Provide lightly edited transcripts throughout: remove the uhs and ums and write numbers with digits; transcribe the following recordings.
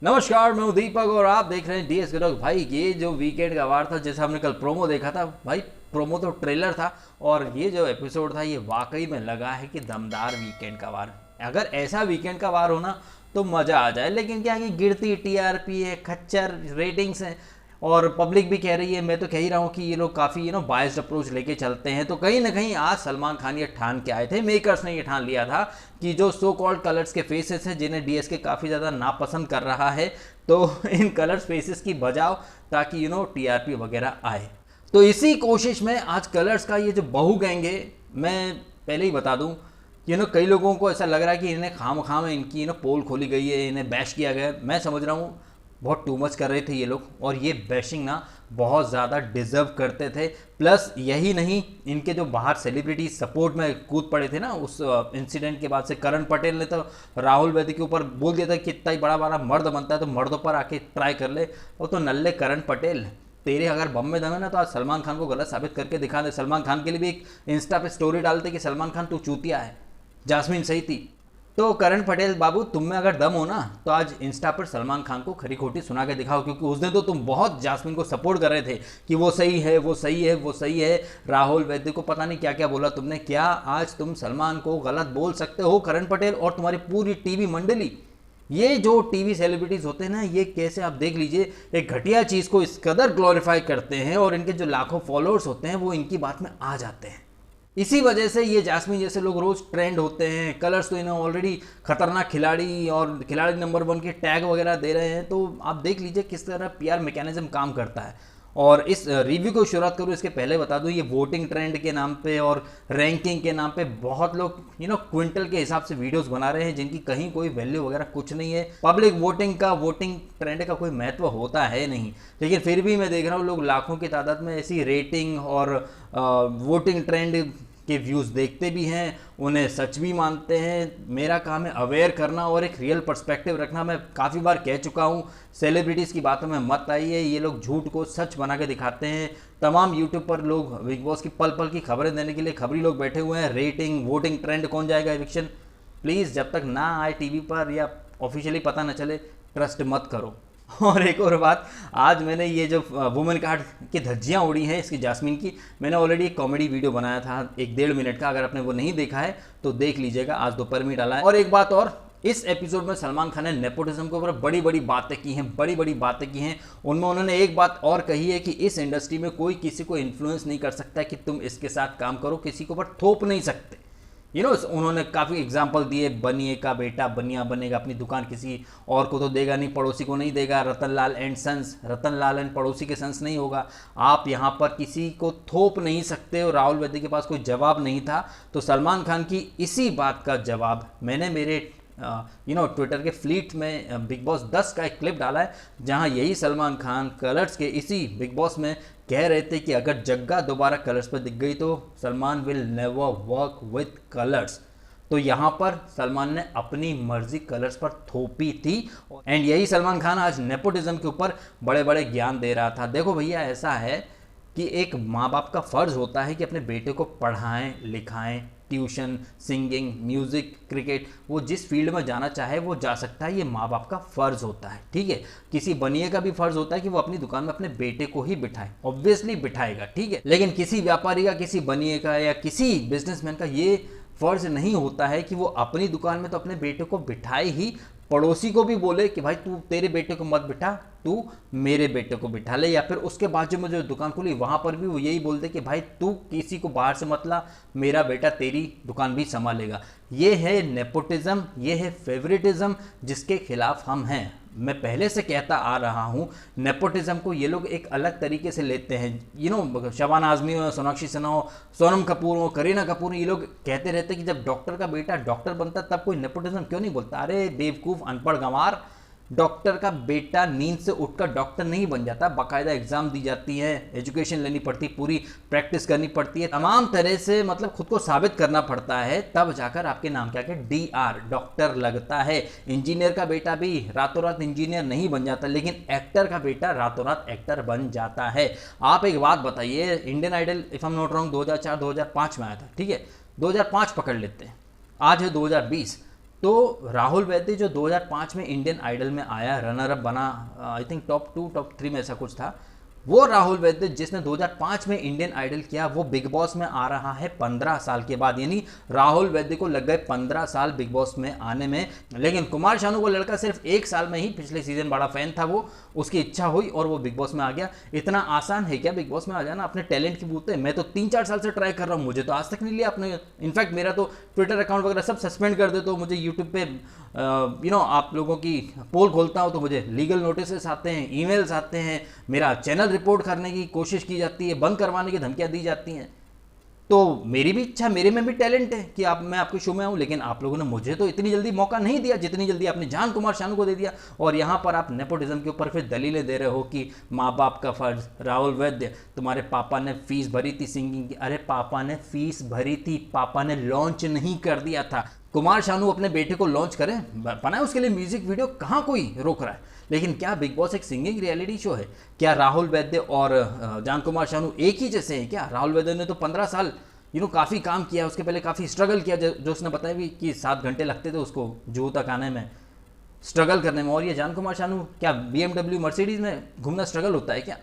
नमस्कार, मैं हूं दीपक और आप देख रहे हैं डीएस गडोग। भाई ये जो वीकेंड का वार था, जैसे हमने कल प्रोमो देखा था भाई, प्रोमो तो ट्रेलर था और ये जो एपिसोड था ये वाकई में लगा है कि दमदार वीकेंड का वार। अगर ऐसा वीकेंड का वार होना तो मज़ा आ जाए, लेकिन क्या है कि गिरती टीआरपी है, खच्चर रेटिंग्स हैं और पब्लिक भी कह रही है, मैं तो कह ही रहा हूँ कि ये लोग काफ़ी बायस्ड अप्रोच लेके चलते हैं। तो कहीं ना कहीं आज सलमान खान ये ठान के आए थे, मेकर्स ने ये ठान लिया था कि जो सो कॉल्ड कलर्स के फेसेस हैं जिन्हें डीएसके काफ़ी ज़्यादा नापसंद कर रहा है, तो इन कलर्स फेसेस की बजाओ ताकि टीआरपी वगैरह आए। तो इसी कोशिश में आज कलर्स का ये जो बहू गैंग है, मैं पहले ही बता दूं कि कई लोगों को ऐसा लग रहा है कि इन्हें खाम खाम इनकी पोल खोली गई है, इन्हें बैश किया गया है। मैं समझ रहा हूँ बहुत टू मच कर रहे थे ये लोग, और ये बैशिंग ना बहुत ज़्यादा डिजर्व करते थे। प्लस यही नहीं, इनके जो बाहर सेलिब्रिटी सपोर्ट में कूद पड़े थे ना उस इंसिडेंट के बाद से, करण पटेल ने तो राहुल वैद्य के ऊपर बोल दिया था कि इतना ही बड़ा बड़ा मर्द बनता है तो मर्दों पर आके ट्राई कर ले। वो तो नल्ले करण पटेल, तेरे अगर बम में दम है ना तो आज सलमान खान को गलत साबित करके दिखा दे। सलमान खान के लिए भी एक इंस्टा पे स्टोरी डालते कि सलमान खान तू चूतिया है, जास्मीन सही थी। तो करण पटेल बाबू, तुम में अगर दम हो ना तो आज इंस्टा पर सलमान खान को खरी खोटी सुना के दिखाओ, क्योंकि उस दिन तो तुम बहुत जास्मिन को सपोर्ट कर रहे थे कि वो सही है, वो सही है, वो सही है। राहुल वैद्य को पता नहीं क्या क्या बोला तुमने। क्या आज तुम सलमान को गलत बोल सकते हो? करण पटेल और तुम्हारी पूरी टीवी मंडली, ये जो टीवी सेलिब्रिटीज होते हैं ना, ये कैसे आप देख लीजिए एक घटिया चीज़ को इस कदर ग्लोरीफाई करते हैं और इनके जो लाखों फॉलोअर्स होते हैं वो इनकी बात में आ जाते हैं। इसी वजह से ये जास्मिन जैसे लोग रोज ट्रेंड होते हैं। कलर्स तो इन्हें ऑलरेडी खतरनाक खिलाड़ी और खिलाड़ी नंबर 1 के टैग वगैरह दे रहे हैं। तो आप देख लीजिए किस तरह पीआर मैकेनिज्म काम करता है। और इस रिव्यू को शुरुआत करूँ इसके पहले बता दूं, ये वोटिंग ट्रेंड के नाम पे और रैंकिंग के नाम पे बहुत लोग क्विंटल के हिसाब से वीडियोस बना रहे हैं जिनकी कहीं कोई वैल्यू वगैरह कुछ नहीं है। पब्लिक वोटिंग ट्रेंड का कोई महत्व होता है नहीं, लेकिन फिर भी मैं देख रहा हूँ लोग लाखों की तादाद में ऐसी रेटिंग और वोटिंग ट्रेंड के व्यूज़ देखते भी हैं, उन्हें सच भी मानते हैं। मेरा काम है अवेयर करना और एक रियल पर्सपेक्टिव रखना। मैं काफ़ी बार कह चुका हूँ, सेलिब्रिटीज़ की बातों में मत आइए, ये लोग झूठ को सच बना के दिखाते हैं। तमाम यूट्यूब पर लोग बिग बॉस की पल पल की खबरें देने के लिए खबरी लोग बैठे हुए हैं। रेटिंग, वोटिंग ट्रेंड, कौन जाएगा एविक्शन, प्लीज़ जब तक ना आए टीवी पर या ऑफिशियली पता न चले, ट्रस्ट मत करो। और एक और बात, आज मैंने ये जो वुमेन कार्ड की धज्जियाँ उड़ी हैं इसकी जास्मिन की, मैंने ऑलरेडी एक कॉमेडी वीडियो बनाया था 1-1.5 मिनट का। अगर आपने वो नहीं देखा है तो देख लीजिएगा, आज दोपहर में डाला है। और एक बात और, इस एपिसोड में सलमान खान ने नेपोटिज्म के ऊपर बड़ी बड़ी बातें की हैं, बड़ी बड़ी बातें की हैं। उनमें उन्होंने एक बात और कही है कि इस इंडस्ट्री में कोई किसी को इन्फ्लुएंस नहीं कर सकता कि तुम इसके साथ काम करो, किसी के ऊपर थोप नहीं सकते। उन्होंने काफ़ी एग्जाम्पल दिए, बनिए का बेटा बनिया बनेगा, अपनी दुकान किसी और को तो देगा नहीं, पड़ोसी को नहीं देगा। Ratan Lal and sons, Ratan Lal and पड़ोसी के सन्स नहीं होगा। आप यहाँ पर किसी को थोप नहीं सकते हो। राहुल वैद्य के पास कोई जवाब नहीं था, तो सलमान खान की इसी बात का जवाब मैंने मेरे ट्विटर के फ्लीट में बिग बॉस 10 का एक क्लिप डाला है, जहाँ यही सलमान खान कलर्स के इसी बिग बॉस में कह रहे थे कि अगर जग्गा दोबारा कलर्स पर दिख गई तो Salman will never work with colours. तो यहाँ पर सलमान ने अपनी मर्जी कलर्स पर थोपी थी। एंड यही सलमान खान आज नेपोटिज्म के ऊपर बड़े बड़े ज्ञान दे रहा था। देखो भैया, ऐसा है कि एक माँ बाप का फ़र्ज़ होता है कि अपने बेटे को पढ़ाएं लिखाएं, ट्यूशन, सिंगिंग, म्यूज़िक, क्रिकेट, वो जिस फील्ड में जाना चाहे वो जा सकता है। ये माँ बाप का फ़र्ज़ होता है, ठीक है। किसी बनिए का भी फ़र्ज़ होता है कि वो अपनी दुकान में अपने बेटे को ही बिठाए, ऑब्वियसली बिठाएगा, ठीक है। लेकिन किसी व्यापारी का, किसी बनिए का या किसी बिजनेसमैन का ये फ़र्ज़ नहीं होता है कि वो अपनी दुकान में तो अपने बेटे को बिठाए ही, पड़ोसी को भी बोले कि भाई तू तेरे बेटे को मत बिठा, तू मेरे बेटे को बिठा ले। या फिर उसके बाजू में जो दुकान खुली वहाँ पर भी वो यही बोलते कि भाई तू किसी को बाहर से मत ला, मेरा बेटा तेरी दुकान भी संभालेगा। ये है नेपोटिज्म, ये है फेवरेटिज्म, जिसके खिलाफ हम हैं। मैं पहले से कहता आ रहा हूँ, नेपोटिज्म को ये लोग एक अलग तरीके से लेते हैं। शबाना आज़मी हो, सोनाक्षी सिन्हा हो, सोनम कपूर हो, करीना कपूर, ये लोग कहते रहते कि जब डॉक्टर का बेटा डॉक्टर बनता तब कोई नेपोटिज्म क्यों नहीं बोलता। अरे बेवकूफ़, अनपढ़ गंवार, डॉक्टर का बेटा नींद से उठकर डॉक्टर नहीं बन जाता। बाकायदा एग्जाम दी जाती है, एजुकेशन लेनी पड़ती, पूरी प्रैक्टिस करनी पड़ती है, तमाम तरह से मतलब खुद को साबित करना पड़ता है, तब जाकर आपके नाम क्या DR डॉक्टर लगता है। इंजीनियर का बेटा भी रातों रात इंजीनियर नहीं बन जाता, लेकिन एक्टर का बेटा रातों रात एक्टर बन जाता है। आप एक बात बताइए, Indian Idol if I am not wrong 2004-2005 में आया था, ठीक है। 2005 पकड़ लेते हैं, आज है 2020। तो राहुल वैद्य जो 2005 में इंडियन आइडल में आया, रनर अप बना, आई थिंक टॉप 2 टॉप 3 में ऐसा कुछ था, वो राहुल वैद्य जिसने 2005 में इंडियन आइडल किया, वो बिग बॉस में आ रहा है 15 साल के बाद। यानी राहुल वैद्य को लग गए 15 साल बिग बॉस में आने में। लेकिन कुमार शानू वो लड़का सिर्फ 1 साल में ही, पिछले सीजन बड़ा फैन था वो, उसकी इच्छा हुई और वो बिग बॉस में आ गया। इतना आसान है क्या बिग बॉस में आ जाना? अपने टैलेंट की बूते। मैं तो 3-4 साल से ट्राई कर रहा हूँ, मुझे तो आज तक नहीं लिया आपने। इनफैक्ट मेरा तो ट्विटर अकाउंट वगैरह सब सस्पेंड कर दे, तो मुझे यूट्यूब पे आप लोगों की पोल खोलता हूँ तो मुझे लीगल नोटिस आते हैं, ईमेल्स आते हैं, मेरा चैनल रिपोर्ट करने की कोशिश की जाती है, बंद करवाने की धमकियाँ दी जाती हैं। तो मेरी भी इच्छा, मेरे में भी टैलेंट है कि मैं आपके शो में आऊँ, लेकिन आप लोगों ने मुझे तो इतनी जल्दी मौका नहीं दिया जितनी जल्दी आपने जान कुमार शानू को दे दिया। और यहाँ पर आप नेपोटिज्म के ऊपर फिर दलीलें दे रहे हो कि माँ बाप का फर्ज। राहुल वैद्य, तुम्हारे पापा ने फीस भरी थी सिंगिंग की। अरे पापा ने फीस भरी थी, पापा ने लॉन्च नहीं कर दिया था। कुमार शानू अपने बेटे को लॉन्च करें, बनाए उसके लिए म्यूजिक वीडियो, कहाँ कोई रोक रहा है। लेकिन क्या बिग बॉस एक सिंगिंग रियलिटी शो है? क्या राहुल वैद्य और जान कुमार शानू एक ही जैसे हैं क्या? राहुल वैद्य ने तो 15 साल काफ़ी काम किया, उसके पहले काफ़ी स्ट्रगल किया, जो उसने बताया भी कि 7 घंटे लगते थे उसको जू तक आने में, स्ट्रगल करने में। और ये जान कुमार शानू, क्या BMW मर्सिडीज़ में घूमना स्ट्रगल होता है क्या?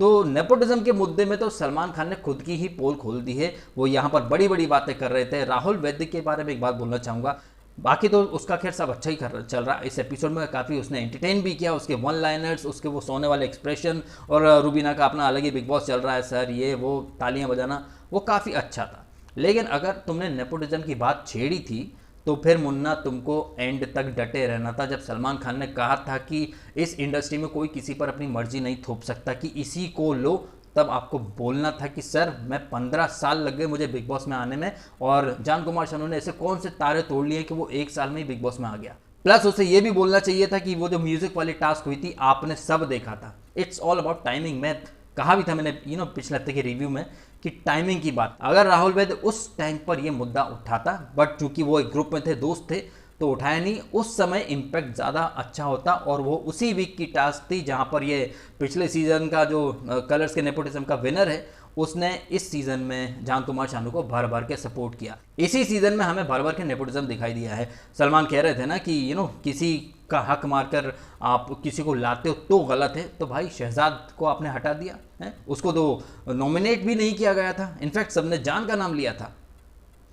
तो नेपोटिज्म के मुद्दे में तो सलमान खान ने खुद की ही पोल खोल दी है। वो यहाँ पर बड़ी बड़ी बातें कर रहे थे। राहुल वैद्य के बारे में एक बात बोलना चाहूँगा, बाकी तो उसका खैर सब अच्छा ही चल रहा है। इस एपिसोड में काफ़ी उसने एंटरटेन भी किया, उसके वन लाइनर्स, उसके वो सोने वाले एक्सप्रेशन, और रुबीना का अपना अलग ही बिग बॉस चल रहा है सर, ये वो तालियां बजाना, वो काफ़ी अच्छा था। लेकिन अगर तुमने नेपोटिज्म की बात छेड़ी थी तो फिर मुन्ना तुमको एंड तक डटे रहना था। जब सलमान खान ने कहा था कि इस इंडस्ट्री में कोई किसी पर अपनी मर्जी नहीं थोप सकता, कि इसी को लो, तब आपको बोलना था कि सर मैं 15 साल लग गए मुझे बिग बॉस में आने में, और जान कुमार शानू ने ऐसे कौन से तारे तोड़ लिए कि वो 1 साल में ही बिग बॉस में आ गया। प्लस उसे ये भी बोलना चाहिए था कि वो जो म्यूजिक वाली टास्क हुई थी आपने सब देखा था। It's all about timing. मैं कहा भी था मैंने पिछले हफ्ते के रिव्यू में कि टाइमिंग की बात, अगर राहुल वैद्य उस टाइम पर ये मुद्दा उठाता, बट चूंकि वो एक ग्रुप में थे, दोस्त थे, तो उठाया नहीं। उस समय इम्पैक्ट ज़्यादा अच्छा होता, और वो उसी वीक की टास्क थी जहां पर ये पिछले सीजन का जो कलर्स के नेपोटिज्म का विनर है, उसने इस सीजन में जान कुमार शानू को भर भर के सपोर्ट किया। इसी सीजन में हमें भर भर के नेपोटिज्म दिखाई दिया है। सलमान कह रहे थे ना कि किसी का हक मारकर आप किसी को लाते हो तो गलत है, तो भाई शहजाद को आपने हटा दिया है, उसको तो नॉमिनेट भी नहीं किया गया था। इनफैक्ट सबने जान का नाम लिया था,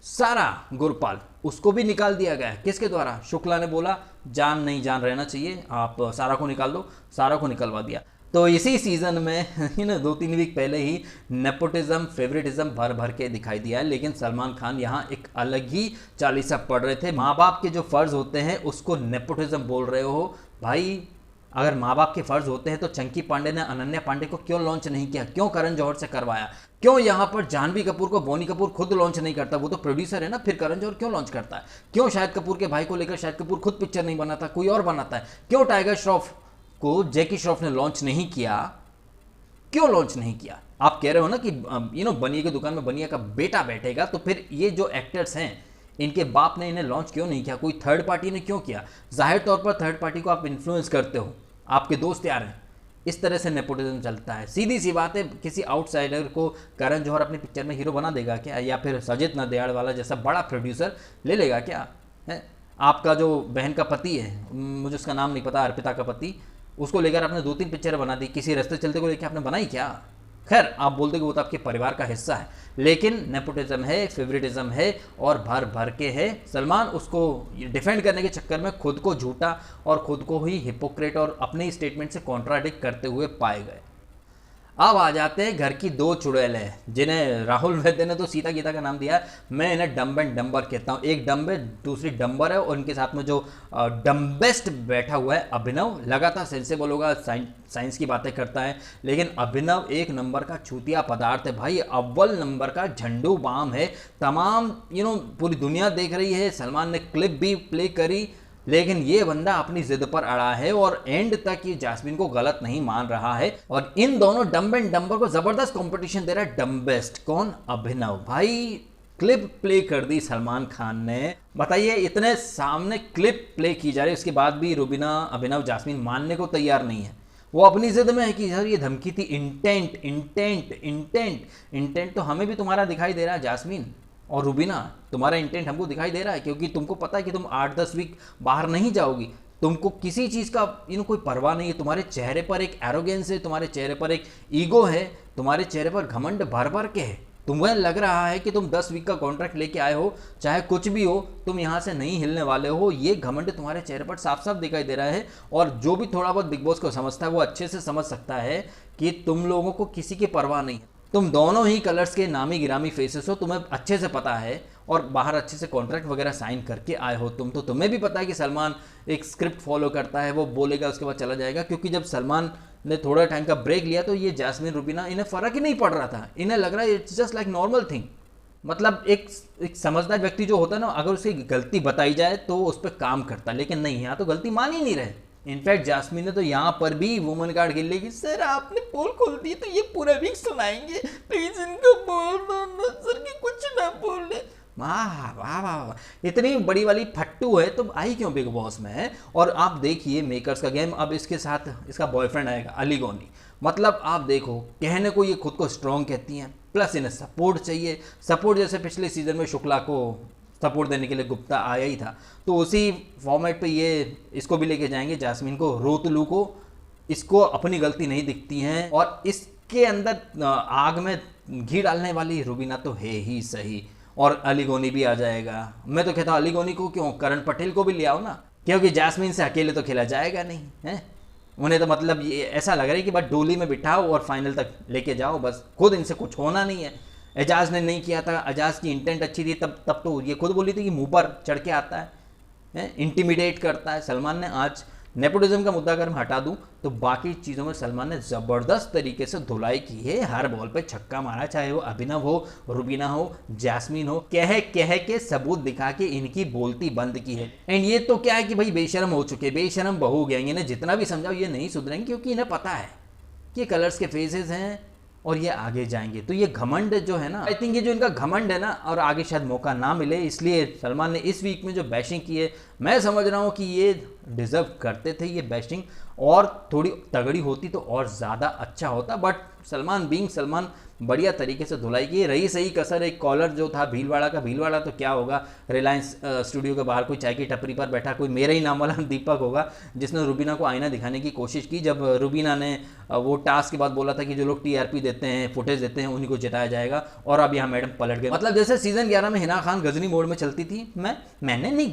सारा गुरपाल, उसको भी निकाल दिया गया। किसके द्वारा? शुक्ला ने बोला जान नहीं, जान रहना चाहिए, आप सारा को निकाल दो, सारा को निकलवा दिया। तो इसी सीजन में 2-3 वीक पहले ही नेपोटिज्म, फेवरेटिज्म भर भर के दिखाई दिया है। लेकिन सलमान खान यहाँ एक अलग ही चालीसा पढ़ रहे थे। माँ बाप के जो फर्ज होते हैं उसको नेपोटिज्म बोल रहे हो भाई। अगर माँ बाप के फर्ज होते हैं तो चंकी पांडे ने अनन्या पांडे को क्यों लॉन्च नहीं किया? क्यों करण जौहर से करवाया? क्यों यहाँ पर जानवी कपूर को बोनी कपूर खुद लॉन्च नहीं करता? वो तो प्रोड्यूसर है ना, फिर करण जौहर क्यों लॉन्च करता है? क्यों शाहिद कपूर के भाई को लेकर शाहिद कपूर खुद पिक्चर नहीं बनाता, कोई और बनाता है? क्यों टाइगर श्रॉफ को जैकी श्रॉफ ने लॉन्च नहीं किया? क्यों लॉन्च नहीं किया? आप कह रहे हो ना कि बनिए की दुकान में बनिया का बेटा बैठेगा, तो फिर ये जो एक्टर्स हैं इनके बाप ने इन्हें लॉन्च क्यों नहीं किया? कोई थर्ड पार्टी ने क्यों किया? जाहिर तौर पर थर्ड पार्टी को आप इन्फ्लुएंस करते हो, आपके दोस्त यार हैं, इस तरह से नेपोटिज्म चलता है। सीधी सी बात है, किसी आउटसाइडर को करण जौहर अपनी पिक्चर में हीरो बना देगा क्या? या फिर सजित नडियाड वाला जैसा बड़ा प्रोड्यूसर ले लेगा क्या? है आपका जो बहन का पति है, मुझे उसका नाम नहीं पता, अर्पिता का पति, उसको लेकर आपने 2-3 पिक्चर बना दी, किसी रास्ते चलते को लेकर आपने बनाई क्या? खैर आप बोलते कि वो तो आपके परिवार का हिस्सा है, लेकिन नेपोटिज्म है, फेवरेटिज्म है, और भर भर के है। सलमान उसको डिफेंड करने के चक्कर में खुद को झूठा और खुद को ही हिपोक्रेट और अपने ही स्टेटमेंट से कॉन्ट्राडिक्ट करते हुए पाए गए। अब आ जाते हैं घर की 2 चुड़ैलें, जिन्हें राहुल वैद्य ने तो सीता गीता का नाम दिया है। मैं इन्हें डम्ब एंड डम्बर कहता हूँ। एक डम्ब है, दूसरी डम्बर है, और उनके साथ में जो डम्बेस्ट बैठा हुआ है अभिनव। लगातार सेंसेबल होगा, साइंस की बातें करता है, लेकिन अभिनव 1 नंबर का छूतिया पदार्थ है भाई, अव्वल नंबर का झंडू बाम है। तमाम पूरी दुनिया देख रही है, सलमान ने क्लिप भी प्ले करी, लेकिन ये बंदा अपनी जिद पर अड़ा है और एंड तक ये जास्मिन को गलत नहीं मान रहा है। और इन दोनों डम्ब एंड डम्बर को जबरदस्त कंपटीशन दे रहा है। डम्बेस्ट कौन? अभिनव। भाई क्लिप प्ले कर दी सलमान खान ने। बताइए, इतने सामने क्लिप प्ले की जा रही है, उसके बाद भी रुबीना, अभिनव, जास्मिन मानने को तैयार नहीं है। वो अपनी जिद में है कि सर ये धमकी थी। इंटेंट इंटेंट इंटेंट इंटेंट तो हमें भी तुम्हारा दिखाई दे रहा है जास्मिन। और रूबीना, तुम्हारा इंटेंट हमको दिखाई दे रहा है, क्योंकि तुमको पता है कि तुम 8-10 वीक बाहर नहीं जाओगी, तुमको किसी चीज़ का कोई परवाह नहीं है, तुम्हारे चेहरे पर एक एरोगेंस है, तुम्हारे चेहरे पर एक ईगो है, तुम्हारे चेहरे पर घमंड भर भर के है। तुम्हें लग रहा है कि तुम 10 वीक का कॉन्ट्रैक्ट लेके आए हो, चाहे कुछ भी हो, तुम यहाँ से नहीं हिलने वाले हो। ये घमंड तुम्हारे चेहरे पर साफ साफ दिखाई दे रहा है। और जो भी थोड़ा बहुत बिग बॉस को समझता है वो अच्छे से समझ सकता है कि तुम लोगों को किसी की परवाह नहीं है। तुम दोनों ही कलर्स के नामी गिरामी फेसेस हो, तुम्हें अच्छे से पता है, और बाहर अच्छे से कॉन्ट्रैक्ट वगैरह साइन करके आए हो तुम, तो तुम्हें भी पता है कि सलमान एक स्क्रिप्ट फॉलो करता है, वो बोलेगा उसके बाद चला जाएगा। क्योंकि जब सलमान ने थोड़ा टाइम का ब्रेक लिया तो ये जैस्मीन, रूबीना, इन्हें फ़र्क ही नहीं पड़ रहा था, इन्हें लग रहा है it's just like normal thing. मतलब एक समझदार व्यक्ति जो होता है ना, अगर उसे गलती बताई जाए तो उस पर काम करता, लेकिन नहीं, यहाँ तो गलती मान ही नहीं रहे। इनफैक्ट जास्मिन ने तो यहाँ पर भी वुमन कार्ड खेल ली कि सर आपने पोल खोल दी तो ये पूरा वीक सुनाएंगे, प्लीज इनको बोल दो सर कि कुछ ना बोले। वाह वाह वाह, इतनी बड़ी वाली फट्टू है तो आई क्यों बिग बॉस में है। और आप देखिए मेकर्स का गेम, अब इसके साथ इसका बॉयफ्रेंड आएगा अली गोनी। मतलब आप देखो, कहने को ये खुद को स्ट्रॉन्ग कहती हैं, प्लस इन्हें सपोर्ट चाहिए। सपोर्ट जैसे पिछले सीजन में शुक्ला को सपोर्ट देने के लिए गुप्ता आया ही था, तो उसी फॉर्मेट पे ये इसको भी लेके जाएंगे, जास्मिन को, रोतलू को। इसको अपनी गलती नहीं दिखती हैं, और इसके अंदर आग में घी डालने वाली रूबीना तो है ही सही। और अली गोनी भी आ जाएगा। मैं तो कहता हूँ अली गोनी को क्यों, करण पटेल को भी ले आओ ना, क्योंकि जास्मिन से अकेले तो खेला जाएगा नहीं है। उन्हें तो मतलब ये ऐसा लग रहा है कि बस डोली में बिठाओ और फाइनल तक लेके जाओ, बस खुद इनसे कुछ होना नहीं है। एजाज ने नहीं किया था, एजाज की इंटेंट अच्छी थी, तब तो ये खुद बोली थी कि मुंह पर चढ़ के आता है, इंटिमिडेट करता है। सलमान ने आज नेपोटिज्म का मुद्दा अगर मैं हटा दूं तो बाकी चीज़ों में सलमान ने ज़बरदस्त तरीके से धुलाई की है। हर बॉल पे छक्का मारा, चाहे वो अभिनव हो, रूबीना हो, जैस्मीन हो, कह के सबूत दिखा के इनकी बोलती बंद की है। एंड ये तो क्या है कि भाई बेशरम हो चुके, बेशरम बहू गैंग, इन्हें जितना भी समझाओ ये नहीं सुधरेंगे, क्योंकि इन्हें पता है कि कलर्स के फेसेस हैं और ये आगे जाएंगे। तो ये घमंड जो है ना, आई थिंक ये जो इनका घमंड है ना, और आगे शायद मौका ना मिले, इसलिए सलमान ने इस वीक में जो बैशिंग की है, मैं समझ रहा हूँ कि ये डिजर्व करते थे ये बैशिंग, और थोड़ी तगड़ी होती तो और ज़्यादा अच्छा होता। बट सलमान बीइंग सलमान बढ़िया तरीके से धुलाई की। रही सही कसर एक कॉलर जो था भीलवाड़ा का, भीलवाड़ा तो क्या होगा, रिलायंस स्टूडियो के बाहर कोई चाय की टपरी पर बैठा कोई मेरा ही नाम वाला दीपक होगा, जिसने रूबीना को आईना दिखाने की कोशिश की। जब रूबीना ने वो टास्क के बाद बोला था कि जो लोग टीआरपी देते हैं, फुटेज देते हैं, उन्हीं को जिताया जाएगा, और अब यहाँ मैडम पलट गए। मतलब जैसे सीजन 11 में हिना खान गजनी मोड में चलती थी, मैंने नहीं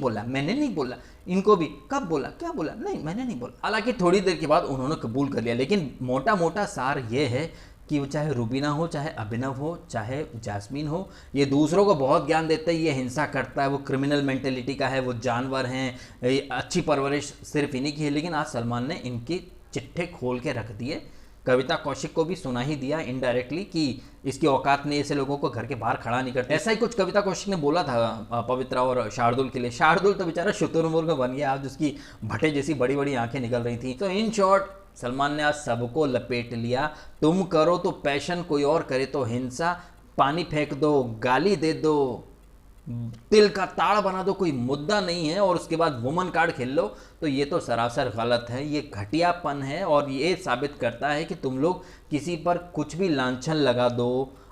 बोला, इनको भी कब बोला, क्या बोला, नहीं मैंने नहीं बोला। हालांकि थोड़ी देर के बाद उन्होंने कबूल कर लिया, लेकिन मोटा मोटा सार ये है कि वो चाहे रूबीना हो, चाहे अभिनव हो, चाहे जास्मीन हो, ये दूसरों को बहुत ज्ञान देता है, ये हिंसा करता है, वो क्रिमिनल मेंटेलिटी का है, वो जानवर हैं, अच्छी परवरिश सिर्फ इन्हीं की है। लेकिन आज सलमान ने इनकी चिट्ठे खोल के रख दिए। कविता कौशिक को भी सुना ही दिया इनडायरेक्टली कि इसकी औकात ने ऐसे लोगों को घर के बाहर खड़ा नहीं करते। ऐसा ही कुछ कविता कौशिक ने बोला था पवित्रा और शार्दुल के लिए। शार्दुल तो बेचारा शुतुरमुर्ग बन गया, आज उसकी भटे जैसी बड़ी बड़ी आंखें निकल रही थी। तो इन शॉर्ट सलमान ने आज सबको लपेट लिया। तुम करो तो पैशन, कोई और करे तो हिंसा, पानी फेंक दो, गाली दे दो, तिल का ताड़ बना दो, कोई मुद्दा नहीं है, और उसके बाद वुमन कार्ड खेल लो, तो ये तो सरासर गलत है, ये घटियापन है। और ये साबित करता है कि तुम लोग किसी पर कुछ भी लांछन लगा दो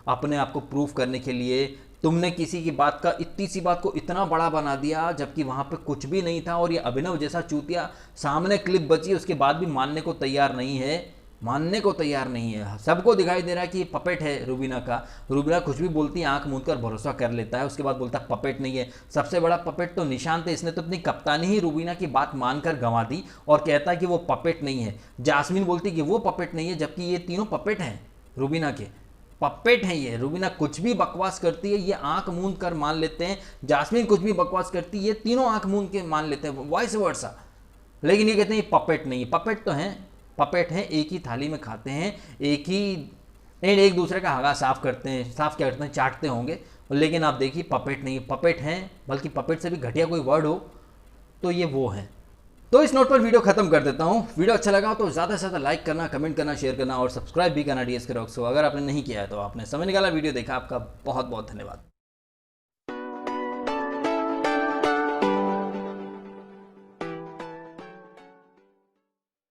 अपने आप को प्रूफ करने के लिए। तुमने किसी की बात का, इतनी सी बात को इतना बड़ा बना दिया जबकि वहाँ पे कुछ भी नहीं था। और ये अभिनव जैसा चूतिया, सामने क्लिप बची उसके बाद भी मानने को तैयार नहीं है, सबको दिखाई दे रहा है कि ये पपेट है रूबीना का। रूबीना कुछ भी बोलती है, आंख मूंद कर भरोसा कर लेता है, उसके बाद बोलता है पपेट नहीं है। सबसे बड़ा पपेट तो निशांत है, इसने तो अपनी कप्तानी ही रूबीना की बात मानकर गंवा दी और कहता है कि वो पपेट नहीं है। जास्मिन बोलती कि वो पपेट नहीं है, जबकि ये तीनों पपेट हैं, रूबीना के पपेट हैं ये। रूबीना कुछ भी बकवास करती है, ये आंख मूंद कर मान लेते हैं। जास्मिन कुछ भी बकवास करती है, ये तीनों आंख मूंद के मान लेते हैं, वाइस वर्सा। लेकिन ये कहते हैं पपेट नहीं है। पपेट तो हैं, पपेट हैं, एक ही थाली में खाते हैं, एक दूसरे का हगा साफ करते हैं, चाटते होंगे। लेकिन आप देखिए पपेट नहीं, पपेट हैं, बल्कि पपेट से भी घटिया कोई वर्ड हो तो ये वो हैं। तो इस नोट पर वीडियो खत्म कर देता हूँ। वीडियो अच्छा लगा तो ज़्यादा से ज़्यादा लाइक करना, कमेंट करना, शेयर करना और सब्सक्राइब भी करना DSK रॉक्स को। अगर आपने नहीं किया है तो आपने समय निकाला, वीडियो देखा, आपका बहुत बहुत धन्यवाद।